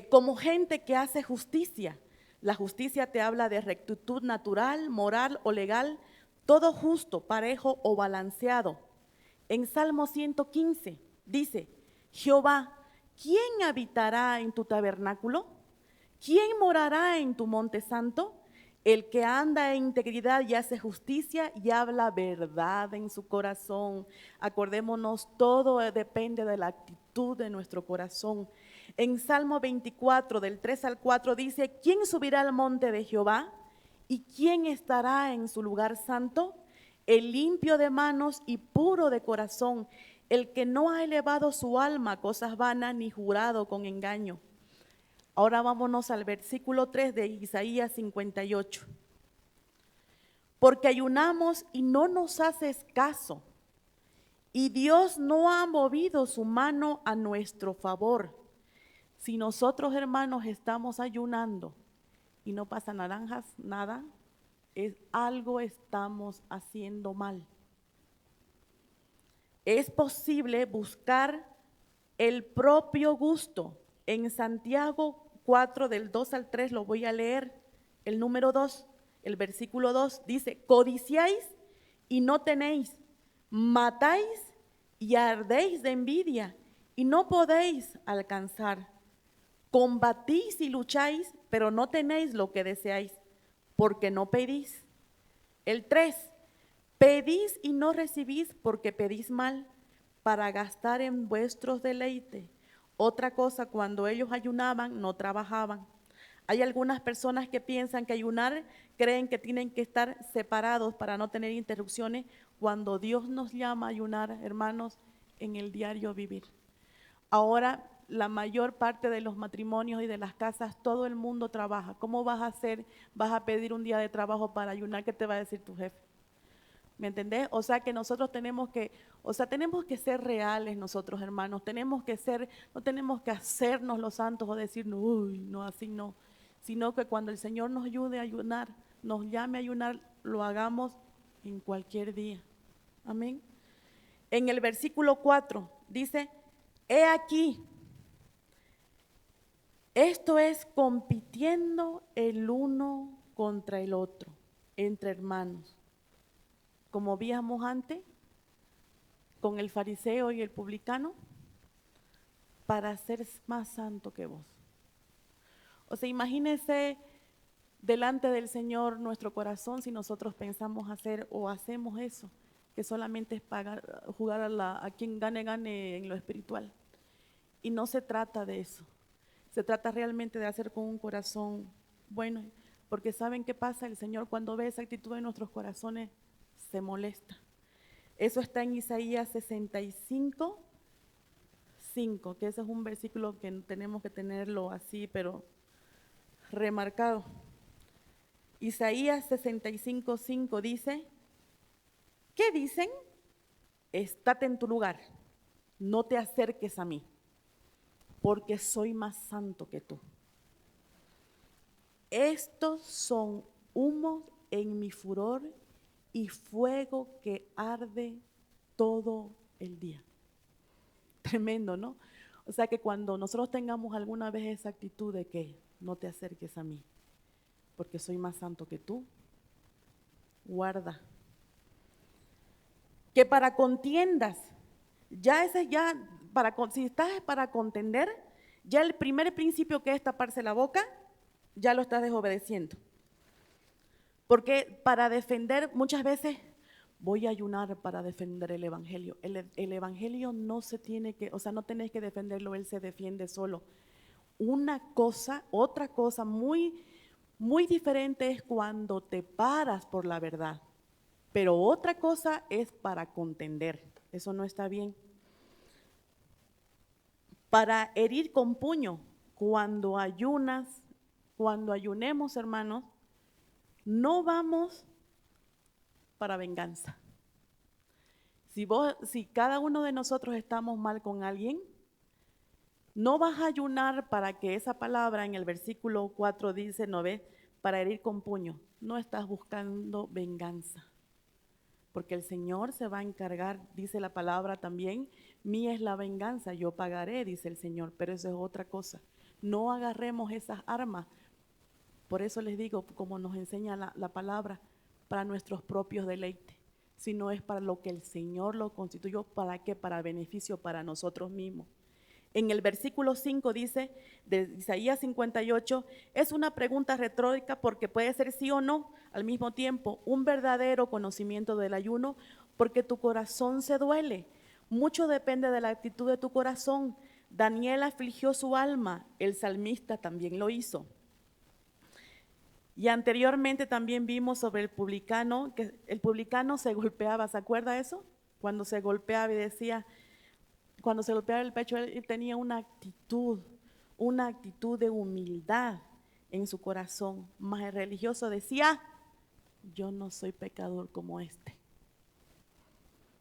como gente que hace justicia. La justicia te habla de rectitud natural, moral o legal, todo justo, parejo o balanceado. En Salmo 115 dice, Jehová, ¿quién habitará en tu tabernáculo? ¿Quién morará en tu monte santo? El que anda en integridad y hace justicia y habla verdad en su corazón. Acordémonos, todo depende de la actitud de nuestro corazón. En Salmo 24, del 3 al 4 dice, ¿quién subirá al monte de Jehová? ¿Y quién estará en su lugar santo? El limpio de manos y puro de corazón, el que no ha elevado su alma a cosas vanas ni jurado con engaño. Ahora vámonos al versículo 3 de Isaías 58. Porque ayunamos y no nos haces caso, y Dios no ha movido su mano a nuestro favor. Si nosotros, hermanos, estamos ayunando y no pasa naranjas, nada, algo estamos haciendo mal. Es posible buscar el propio gusto. En Santiago 4, del 2 al 3, lo voy a leer. El número 2, el versículo 2, dice, codiciáis y no tenéis, matáis y ardéis de envidia y no podéis alcanzar. Combatís y lucháis, pero no tenéis lo que deseáis, porque no pedís. El 3, pedís y no recibís porque pedís mal, para gastar en vuestros deleites. Otra cosa, cuando ellos ayunaban, no trabajaban. Hay algunas personas que piensan que ayunar, creen que tienen que estar separados para no tener interrupciones, cuando Dios nos llama a ayunar, hermanos, en el diario vivir. Ahora, la mayor parte de los matrimonios y de las casas, todo el mundo trabaja. ¿Cómo vas a hacer? ¿Vas a pedir un día de trabajo para ayunar? ¿Qué te va a decir tu jefe? ¿Me entendés? O sea que nosotros tenemos que ser reales nosotros, hermanos. No tenemos que hacernos los santos o decir, no, uy, no, así no. Sino que cuando el Señor nos ayude a ayunar, nos llame a ayunar, lo hagamos en cualquier día. Amén. En el versículo 4 dice, he aquí, esto es compitiendo el uno contra el otro, entre hermanos. Como víamos antes, con el fariseo y el publicano, para ser más santo que vos. O sea, imagínese delante del Señor nuestro corazón si nosotros pensamos hacer o hacemos eso, que solamente es jugar a quien gane, gane en lo espiritual. Y no se trata de eso. Se trata realmente de hacer con un corazón bueno, porque ¿saben qué pasa? El Señor cuando ve esa actitud en nuestros corazones se molesta. Eso está en Isaías 65, 5, que ese es un versículo que tenemos que tenerlo así, pero remarcado. Isaías 65, 5 dice, ¿qué dicen? Estate en tu lugar, no te acerques a mí, porque soy más santo que tú. Estos son humos en mi furor y fuego que arde todo el día. Tremendo, ¿no? O sea que cuando nosotros tengamos alguna vez esa actitud de que no te acerques a mí, porque soy más santo que tú, guarda. Que para contiendas, si estás para contender, ya el primer principio que es taparse la boca, ya lo estás desobedeciendo. Porque para defender, muchas veces voy a ayunar para defender el evangelio. El evangelio no se tiene que, o sea, no tenés que defenderlo, él se defiende solo. Otra cosa muy, muy diferente es cuando te paras por la verdad. Pero otra cosa es para contender. Eso no está bien. Para herir con puño, cuando ayunemos, hermanos, no vamos para venganza. Si cada uno de nosotros estamos mal con alguien, no vas a ayunar para que esa palabra en el versículo 4 dice, ¿no ves? Para herir con puño. No estás buscando venganza. Porque el Señor se va a encargar, dice la palabra también, mía es la venganza, yo pagaré, dice el Señor, pero eso es otra cosa. No agarremos esas armas. Por eso les digo, como nos enseña la palabra, para nuestros propios deleites, sino es para lo que el Señor lo constituyó, ¿para qué? Para beneficio para nosotros mismos. En el versículo 5 dice, de Isaías 58, es una pregunta retórica porque puede ser sí o no al mismo tiempo, un verdadero conocimiento del ayuno, porque tu corazón se duele. Mucho depende de la actitud de tu corazón. Daniel afligió su alma, el salmista también lo hizo. Y anteriormente también vimos sobre el publicano, que el publicano se golpeaba, ¿se acuerda eso? Cuando se golpeaba y decía, cuando se golpeaba el pecho, él tenía una actitud de humildad en su corazón. Mas el religioso decía, yo no soy pecador como este.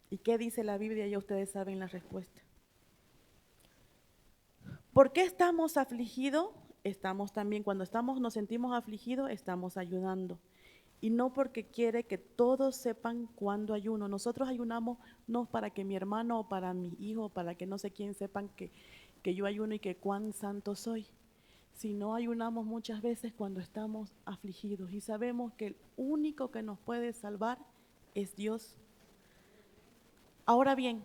¿Y qué dice la Biblia? Ya ustedes saben la respuesta. ¿Por qué estamos afligidos? Cuando nos sentimos afligidos, estamos ayunando. Y no porque quiere que todos sepan cuándo ayuno. Nosotros ayunamos no para que mi hermano o para mi hijo, para que no sé quién sepan que yo ayuno y que cuán santo soy. Sino ayunamos muchas veces cuando estamos afligidos y sabemos que el único que nos puede salvar es Dios. Ahora bien,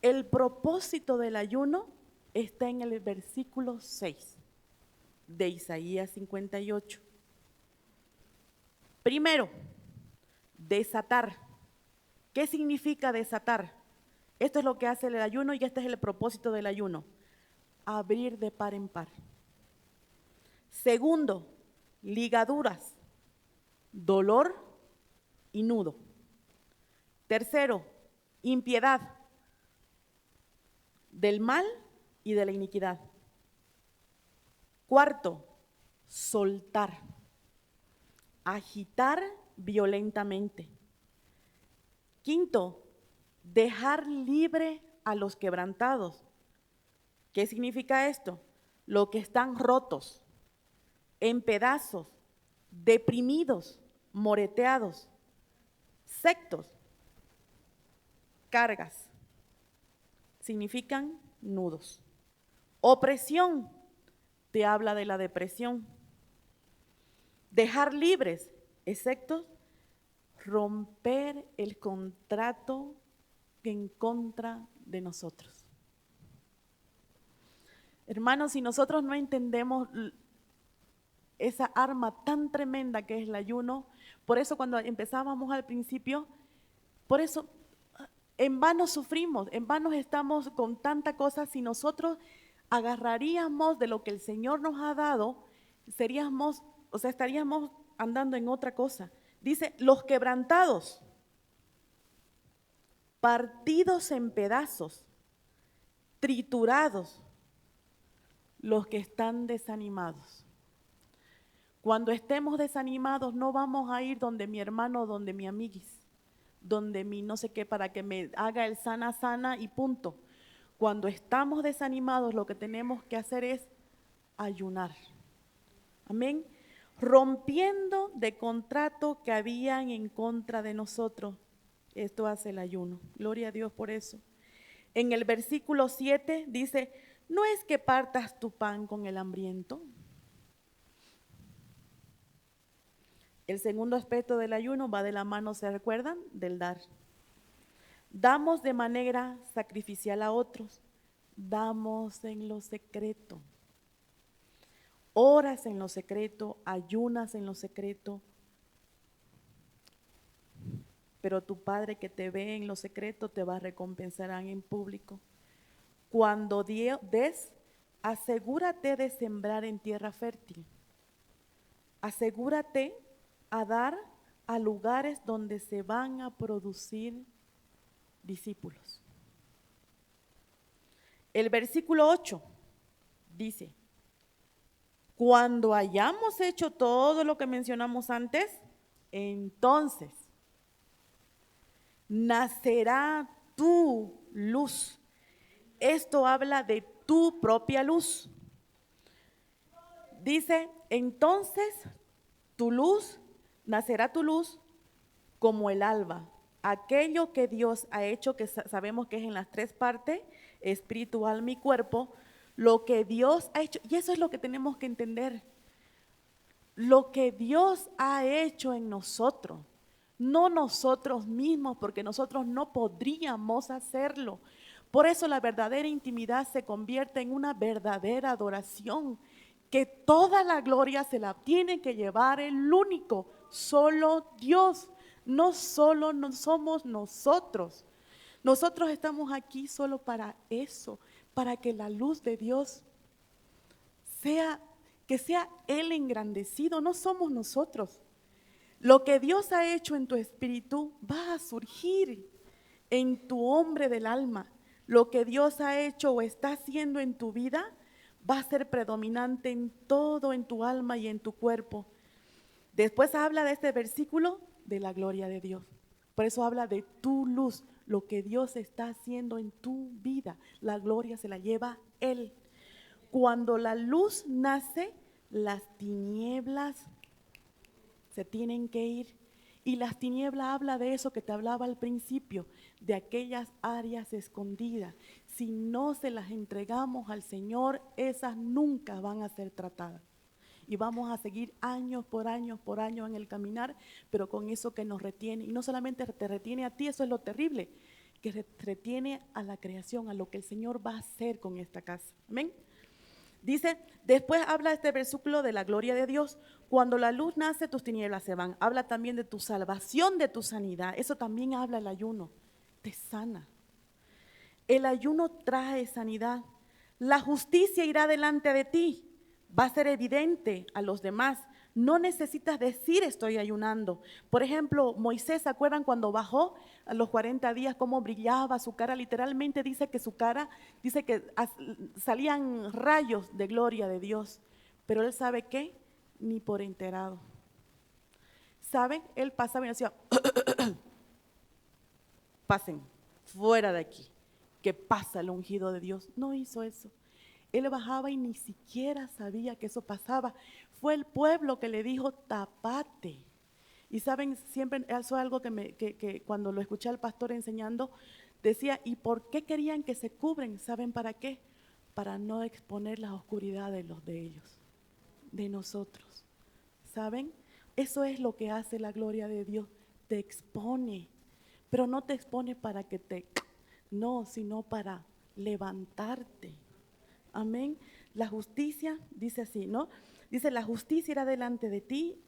el propósito del ayuno está en el versículo 6 de Isaías 58. Primero, desatar. ¿Qué significa desatar? Esto es lo que hace el ayuno y este es el propósito del ayuno. Abrir de par en par. Segundo, ligaduras, dolor y nudo. Tercero, impiedad, del mal y de la iniquidad. Cuarto, soltar, agitar violentamente. Quinto, dejar libre a los quebrantados. ¿Qué significa esto? Los que están rotos, en pedazos, deprimidos, moreteados, sectos, cargas, significan nudos. Opresión, te habla de la depresión. Dejar libres, excepto romper el contrato en contra de nosotros. Hermanos, si nosotros no entendemos esa arma tan tremenda que es el ayuno, por eso cuando empezábamos al principio, por eso en vano sufrimos, en vano estamos con tanta cosa. Si nosotros agarraríamos de lo que el Señor nos ha dado, seríamos, o sea, estaríamos andando en otra cosa. Dice, los quebrantados, partidos en pedazos, triturados, los que están desanimados. Cuando estemos desanimados no vamos a ir donde mi hermano, donde mi amiguis, donde mi no sé qué, para que me haga el sana, sana y punto. Cuando estamos desanimados lo que tenemos que hacer es ayunar. Amén. Rompiendo de contrato que habían en contra de nosotros. Esto hace el ayuno. Gloria a Dios por eso. En el versículo 7 dice, ¿no es que partas tu pan con el hambriento? El segundo aspecto del ayuno va de la mano, ¿se recuerdan? Del dar. Damos de manera sacrificial a otros. Damos en lo secreto. Oras en lo secreto, ayunas en lo secreto. Pero tu Padre que te ve en lo secreto te va a recompensar en público. Cuando des, asegúrate de sembrar en tierra fértil. Asegúrate a dar a lugares donde se van a producir discípulos. El versículo 8 dice, cuando hayamos hecho todo lo que mencionamos antes, entonces nacerá tu luz. Esto habla de tu propia luz. Dice, entonces tu luz, nacerá tu luz como el alba. Aquello que Dios ha hecho, que sabemos que es en las tres partes, espíritu, alma y cuerpo, lo que Dios ha hecho, y eso es lo que tenemos que entender, lo que Dios ha hecho en nosotros, no nosotros mismos, porque nosotros no podríamos hacerlo. Por eso la verdadera intimidad se convierte en una verdadera adoración, que toda la gloria se la tiene que llevar el único, solo Dios. No solo no somos nosotros. Nosotros estamos aquí solo para eso, para que la luz de Dios que sea Él engrandecido, no somos nosotros. Lo que Dios ha hecho en tu espíritu va a surgir en tu hombre del alma. Lo que Dios ha hecho o está haciendo en tu vida va a ser predominante en todo, en tu alma y en tu cuerpo. Después habla de este versículo de la gloria de Dios. Por eso habla de tu luz, lo que Dios está haciendo en tu vida. La gloria se la lleva Él. Cuando la luz nace, las tinieblas se tienen que ir. Y las tinieblas habla de eso que te hablaba al principio, de aquellas áreas escondidas. Si no se las entregamos al Señor, esas nunca van a ser tratadas. Y vamos a seguir años por años en el caminar, pero con eso que nos retiene. Y no solamente te retiene a ti, eso es lo terrible, que retiene a la creación, a lo que el Señor va a hacer con esta casa. Amén. Dice, después habla este versículo de la gloria de Dios. Cuando la luz nace, tus tinieblas se van. Habla también de tu salvación, de tu sanidad. Eso también habla el ayuno. Te sana. El ayuno trae sanidad. La justicia irá delante de ti. Va a ser evidente a los demás. No necesitas decir estoy ayunando. Por ejemplo, Moisés, ¿se acuerdan cuando bajó a los 40 días cómo brillaba su cara? Literalmente dice que su cara, dice que salían rayos de gloria de Dios. Pero él sabe qué, ni por enterado. ¿Saben? Él pasaba y decía, pasen, fuera de aquí, que pasa el ungido de Dios. No hizo eso. Él bajaba y ni siquiera sabía que eso pasaba. Fue el pueblo que le dijo, tapate. Y saben, siempre eso es algo que cuando lo escuché al pastor enseñando, decía, ¿y por qué querían que se cubren? ¿Saben para qué? Para no exponer las oscuridades de ellos, de nosotros. ¿Saben? Eso es lo que hace la gloria de Dios. Te expone, pero no te expone para que no, sino para levantarte. Amén. La justicia, dice así, ¿no? Dice, la justicia era delante de ti.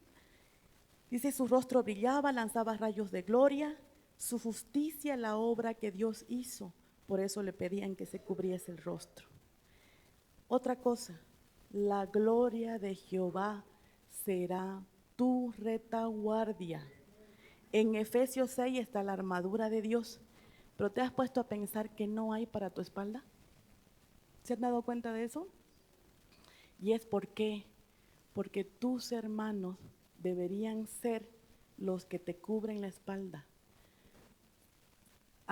Dice, su rostro brillaba, lanzaba rayos de gloria. Su justicia, la obra que Dios hizo. Por eso le pedían que se cubriese el rostro. Otra cosa, la gloria de Jehová será tu retaguardia. En Efesios 6 está la armadura de Dios, pero ¿te has puesto a pensar que no hay para tu espalda? ¿Se han dado cuenta de eso? Y es porque tus hermanos deberían ser los que te cubren la espalda.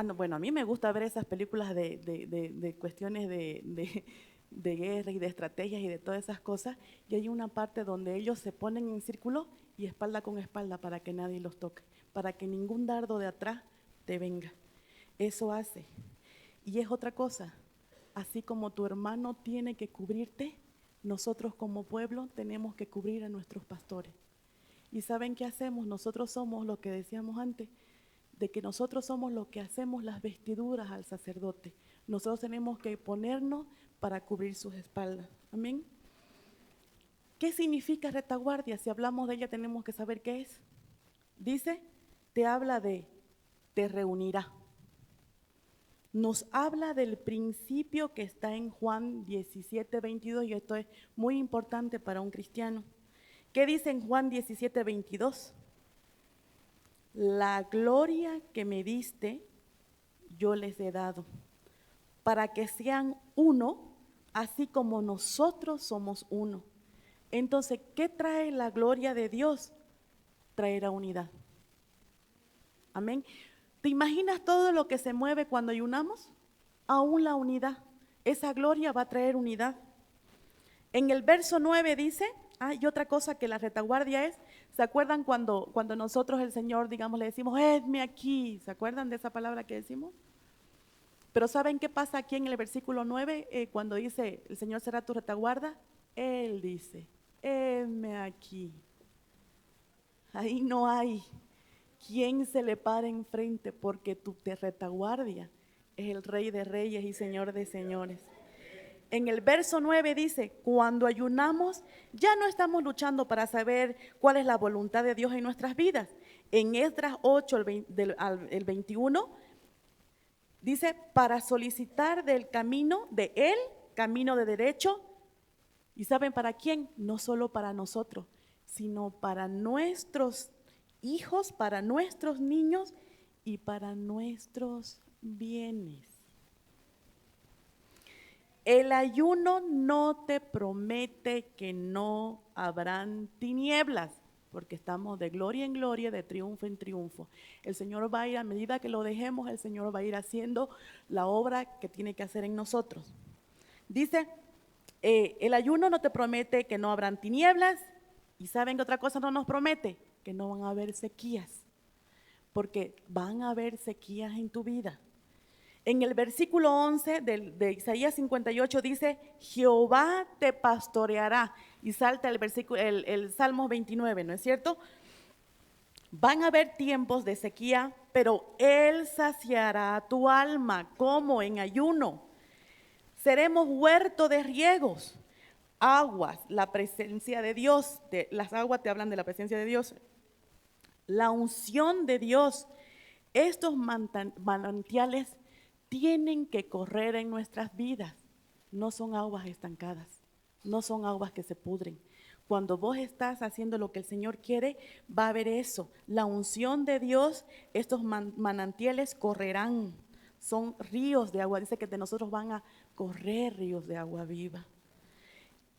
No, bueno, a mí me gusta ver esas películas de cuestiones de guerra y de estrategias y de todas esas cosas, y hay una parte donde ellos se ponen en círculo y espalda con espalda para que nadie los toque, para que ningún dardo de atrás te venga. Eso hace. Y es otra cosa, así como tu hermano tiene que cubrirte, nosotros como pueblo tenemos que cubrir a nuestros pastores. ¿Y saben qué hacemos? Nosotros somos lo que decíamos antes, de que nosotros somos los que hacemos las vestiduras al sacerdote. Nosotros tenemos que ponernos para cubrir sus espaldas. Amén. ¿Qué significa retaguardia? Si hablamos de ella tenemos que saber qué es. Dice, te habla de, te reunirá. Nos habla del principio que está en Juan 17:22, y esto es muy importante para un cristiano. ¿Qué dice en Juan 17:22? La gloria que me diste, yo les he dado, para que sean uno, así como nosotros somos uno. Entonces, ¿qué trae la gloria de Dios? Traerá unidad. Amén. ¿Te imaginas todo lo que se mueve cuando ayunamos? Aún la unidad. Esa gloria va a traer unidad. En el verso 9 dice, y otra cosa que la retaguardia es, ¿se acuerdan cuando nosotros el Señor, digamos, le decimos, hedme aquí? ¿Se acuerdan de esa palabra que decimos? Pero ¿saben qué pasa aquí en el versículo 9? Cuando dice, el Señor será tu retaguardia, Él dice, hedme aquí. Ahí no hay quien se le pare enfrente, porque tu retaguardia es el Rey de Reyes y Señor de Señores. En el verso 9 dice, cuando ayunamos, ya no estamos luchando para saber cuál es la voluntad de Dios en nuestras vidas. En Esdras 8, el 21, dice, para solicitar del camino de Él, camino de derecho. ¿Y saben para quién? No solo para nosotros, sino para nuestros hijos, para nuestros niños y para nuestros bienes. El ayuno no te promete que no habrán tinieblas, porque estamos de gloria en gloria, de triunfo en triunfo. El Señor va a ir, a medida que lo dejemos, el Señor va a ir haciendo la obra que tiene que hacer en nosotros. Dice, el ayuno no te promete que no habrán tinieblas, y ¿saben qué otra cosa no nos promete? Que no van a haber sequías, porque van a haber sequías en tu vida. En el versículo 11 de Isaías 58 dice, Jehová te pastoreará, y salta el Salmo 29, ¿no es cierto? Van a haber tiempos de sequía, pero Él saciará tu alma, como en ayuno. Seremos huerto de riegos, aguas, la presencia de Dios, las aguas te hablan de la presencia de Dios, la unción de Dios. Estos manantiales tienen que correr en nuestras vidas. No son aguas estancadas, no son aguas que se pudren. Cuando vos estás haciendo lo que el Señor quiere, va a haber eso. La unción de Dios, estos manantiales correrán. Son ríos de agua. Dice que de nosotros van a correr ríos de agua viva.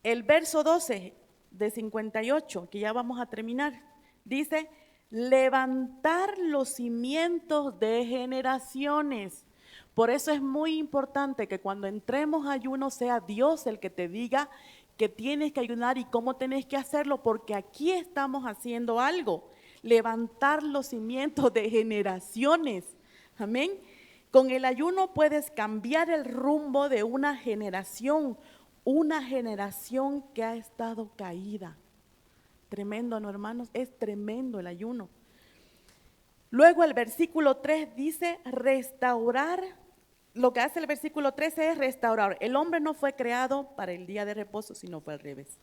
El verso 12 de 58, que ya vamos a terminar, dice, levantar los cimientos de generaciones. Por eso es muy importante que cuando entremos a ayuno sea Dios el que te diga que tienes que ayunar y cómo tienes que hacerlo, porque aquí estamos haciendo algo, levantar los cimientos de generaciones. Amén. Con el ayuno puedes cambiar el rumbo de una generación que ha estado caída. Tremendo, ¿no, hermanos? Es tremendo el ayuno. Luego el versículo 3 dice, restaurar lo que hace el versículo 13 es restaurar. El hombre no fue creado para el día de reposo, sino fue al revés.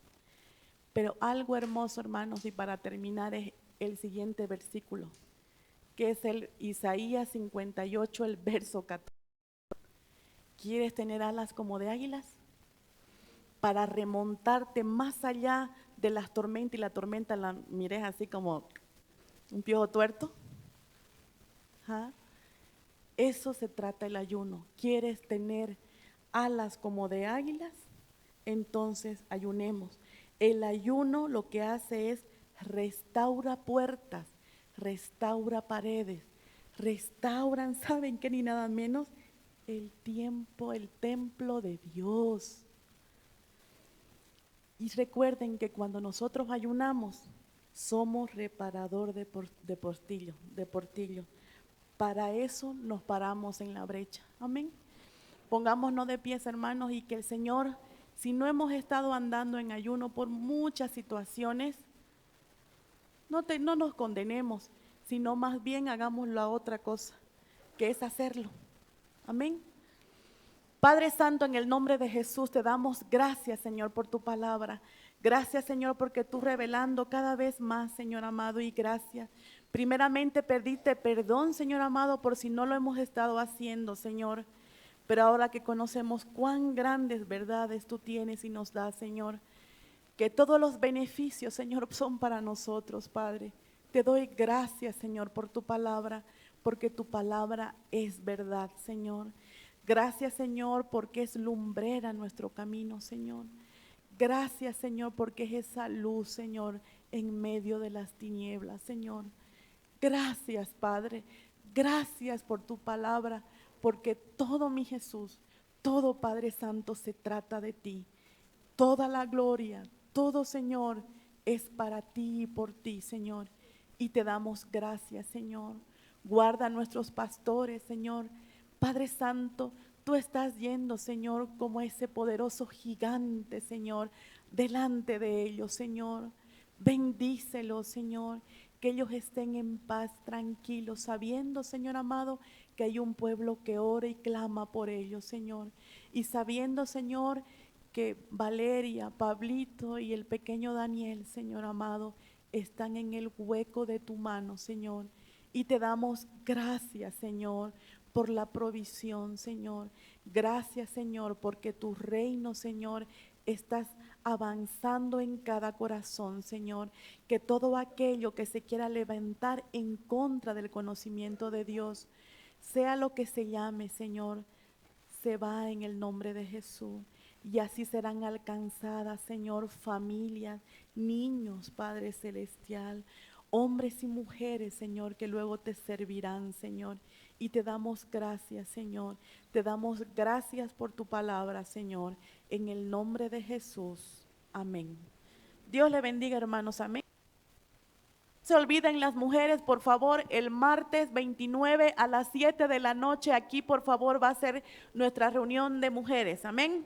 Pero algo hermoso, hermanos, y para terminar es el siguiente versículo, que es el Isaías 58, el verso 14. ¿Quieres tener alas como de águilas? Para remontarte más allá de las tormentas, y la tormenta la mires así como un piojo tuerto. ¿Ah? Eso se trata el ayuno. ¿Quieres tener alas como de águilas? Entonces ayunemos. El ayuno lo que hace es restaura puertas, restaura paredes, restauran, ¿saben qué? Ni nada menos el tiempo, el templo de Dios. Y recuerden que cuando nosotros ayunamos, somos reparador de portillo. Para eso nos paramos en la brecha. Amén. Pongámonos de pies, hermanos, y que el Señor, si no hemos estado andando en ayuno por muchas situaciones, no nos condenemos, sino más bien hagamos la otra cosa, que es hacerlo. Amén. Padre Santo, en el nombre de Jesús te damos gracias, Señor, por tu palabra. Gracias, Señor, porque tú revelando cada vez más, Señor amado, y gracias. Primeramente pediste perdón, Señor amado, por si no lo hemos estado haciendo, Señor. Pero ahora que conocemos cuán grandes verdades tú tienes y nos das, Señor, que todos los beneficios, Señor, son para nosotros, Padre. Te doy gracias, Señor, por tu palabra, porque tu palabra es verdad, Señor. Gracias, Señor, porque es lumbrera nuestro camino, Señor. Gracias, Señor, porque es esa luz, Señor, en medio de las tinieblas, Señor. Gracias, Padre. Gracias por tu palabra, porque todo, mi Jesús, todo, Padre Santo, se trata de ti. Toda la gloria, todo, Señor, es para ti y por ti, Señor. Y te damos gracias, Señor. Guarda a nuestros pastores, Señor. Padre Santo, tú estás yendo, Señor, como ese poderoso gigante, Señor, delante de ellos, Señor. Bendícelos, Señor, que ellos estén en paz, tranquilos, sabiendo, Señor amado, que hay un pueblo que ora y clama por ellos, Señor. Y sabiendo, Señor, que Valeria, Pablito y el pequeño Daniel, Señor amado, están en el hueco de tu mano, Señor. Y te damos gracias, Señor, por la provisión, Señor. Gracias, Señor, porque tu reino, Señor, estás avanzando en cada corazón, Señor. Que todo aquello que se quiera levantar en contra del conocimiento de Dios, sea lo que se llame, Señor, se va en el nombre de Jesús. Y así serán alcanzadas, Señor, familias, niños, Padre Celestial, hombres y mujeres, Señor, que luego te servirán, Señor. Y te damos gracias, Señor. Te damos gracias por tu palabra, Señor. En el nombre de Jesús. Amén. Dios le bendiga, hermanos. Amén. No se olviden las mujeres, por favor, el martes 29 a las 7 de la noche, aquí por favor va a ser nuestra reunión de mujeres. Amén.